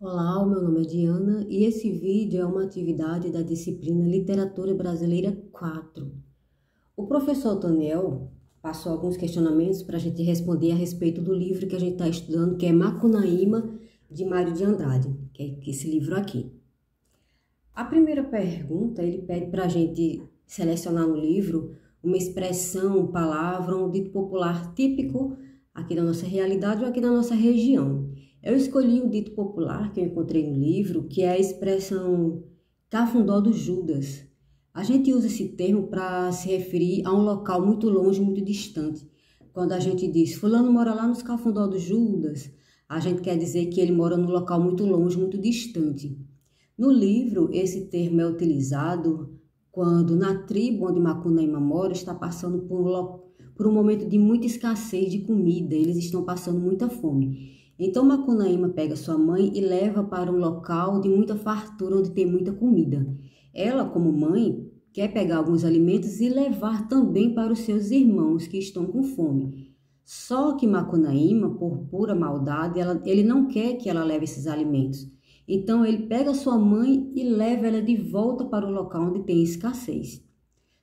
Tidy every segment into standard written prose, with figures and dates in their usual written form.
Olá, o meu nome é Diana e esse vídeo é uma atividade da disciplina Literatura Brasileira 4. O professor Toniel passou alguns questionamentos para a gente responder a respeito do livro que a gente está estudando, que é Macunaíma, de Mário de Andrade, que é esse livro aqui. A primeira pergunta, ele pede para a gente selecionar no livro uma expressão, palavra, um dito popular típico aqui da nossa realidade ou aqui da nossa região. Eu escolhi um dito popular que eu encontrei no livro, que é a expressão Cafundó do Judas. A gente usa esse termo para se referir a um local muito longe, muito distante. Quando a gente diz, fulano mora lá nos Cafundó do Judas, a gente quer dizer que ele mora num local muito longe, muito distante. No livro, esse termo é utilizado quando na tribo onde Macunaíma mora está passando por um momento de muita escassez de comida, eles estão passando muita fome. Então Macunaíma pega sua mãe e leva para um local de muita fartura, onde tem muita comida. Ela, como mãe, quer pegar alguns alimentos e levar também para os seus irmãos que estão com fome. Só que Macunaíma, por pura maldade, ele não quer que ela leve esses alimentos. Então ele pega sua mãe e leva ela de volta para o local onde tem escassez.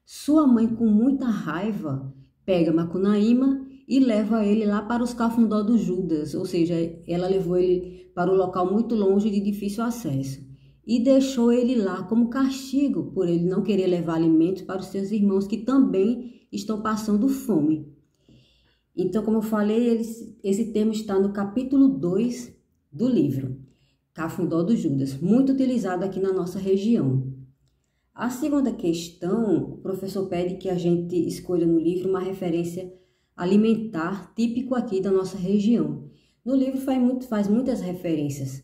Sua mãe, com muita raiva, pega Macunaíma e leva ele lá para os Cafundó do Judas, ou seja, ela levou ele para um local muito longe de difícil acesso e deixou ele lá como castigo por ele não querer levar alimentos para os seus irmãos que também estão passando fome. Então, como eu falei, esse termo está no capítulo 2 do livro, Cafundó do Judas, muito utilizado aqui na nossa região. A segunda questão, o professor pede que a gente escolha no livro uma referência alimentar típico aqui da nossa região. No livro faz muitas referências,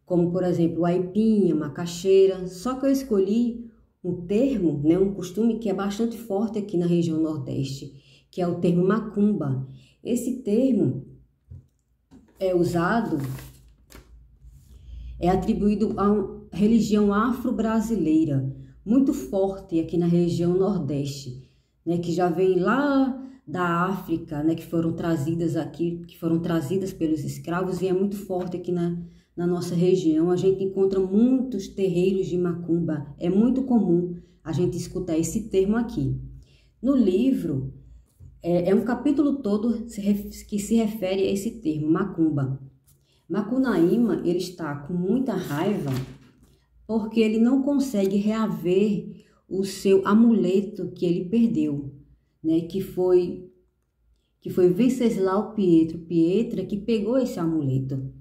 como por exemplo aipinha, macaxeira, só que eu escolhi um termo, um costume que é bastante forte aqui na região Nordeste, que é o termo macumba. Esse termo é atribuído a uma religião afro-brasileira, muito forte aqui na região Nordeste, que já vem lá da África, que foram trazidas aqui, que foram trazidas pelos escravos, e é muito forte aqui na nossa região. A gente encontra muitos terreiros de macumba, é muito comum a gente escutar esse termo aqui. No livro, é um capítulo todo que se refere a esse termo, macumba. Macunaíma, ele está com muita raiva porque ele não consegue reaver o seu amuleto que ele perdeu, que foi Venceslau Pietra que pegou esse amuleto,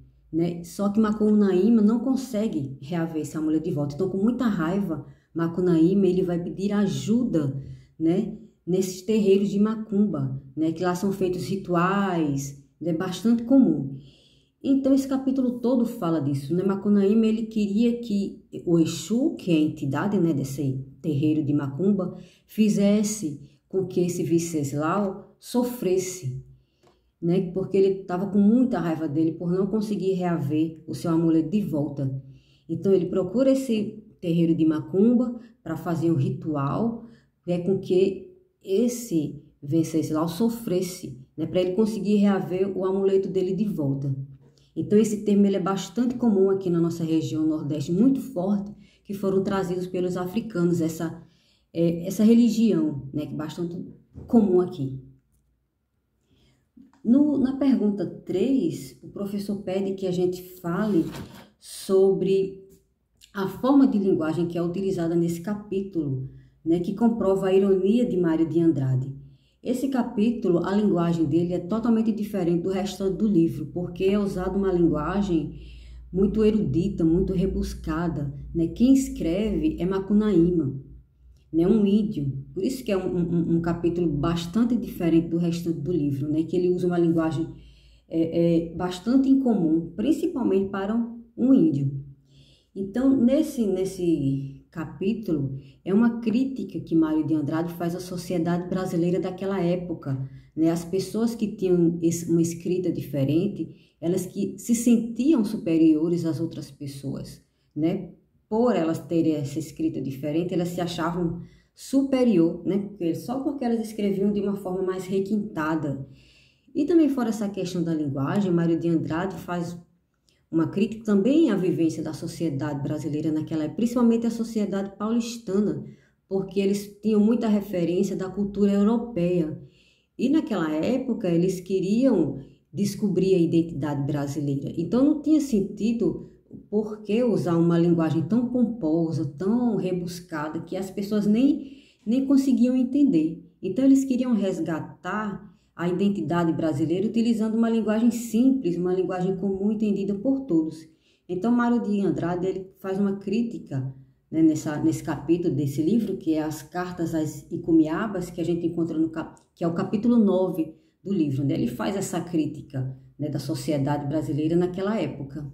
Só que Macunaíma não consegue reaver esse amuleto de volta. Então, com muita raiva, Macunaíma ele vai pedir ajuda, nesses terreiros de macumba, que lá são feitos rituais, é bastante comum. Então, esse capítulo todo fala disso, Macunaíma, ele queria que o Exu, que é a entidade, desse terreiro de macumba, fizesse com que esse Venceslau sofresse, porque ele estava com muita raiva dele por não conseguir reaver o seu amuleto de volta. Então, ele procura esse terreiro de macumba para fazer um ritual, com que esse Venceslau sofresse, para ele conseguir reaver o amuleto dele de volta. Então, esse termo ele é bastante comum aqui na nossa região Nordeste, muito forte, que foram trazidos pelos africanos, essa religião, que é bastante comum aqui. Na pergunta 3, o professor pede que a gente fale sobre a forma de linguagem que é utilizada nesse capítulo, que comprova a ironia de Mário de Andrade. Esse capítulo, a linguagem dele é totalmente diferente do restante do livro, porque é usada uma linguagem muito erudita, muito rebuscada. Quem escreve é Macunaíma, um índio. Por isso que é um capítulo bastante diferente do restante do livro, que ele usa uma linguagem bastante incomum, principalmente para um índio. Então, nesse capítulo, é uma crítica que Mário de Andrade faz à sociedade brasileira daquela época, As pessoas que tinham uma escrita diferente, elas que se sentiam superiores às outras pessoas, Por elas terem essa escrita diferente, elas se achavam superior, Só porque elas escreviam de uma forma mais requintada. E também fora essa questão da linguagem, Mário de Andrade faz uma crítica também à vivência da sociedade brasileira naquela época, principalmente a sociedade paulistana, porque eles tinham muita referência da cultura europeia. E naquela época eles queriam descobrir a identidade brasileira. Então não tinha sentido por que usar uma linguagem tão pomposa, tão rebuscada, que as pessoas nem conseguiam entender. Então eles queriam resgatar a identidade brasileira utilizando uma linguagem simples, uma linguagem comum entendida por todos. Então Mário de Andrade ele faz uma crítica, né, nesse capítulo desse livro, que é as Cartas às Icumiabas, que a gente encontra que é o capítulo 9 do livro, né? Ele faz essa crítica, né, da sociedade brasileira naquela época.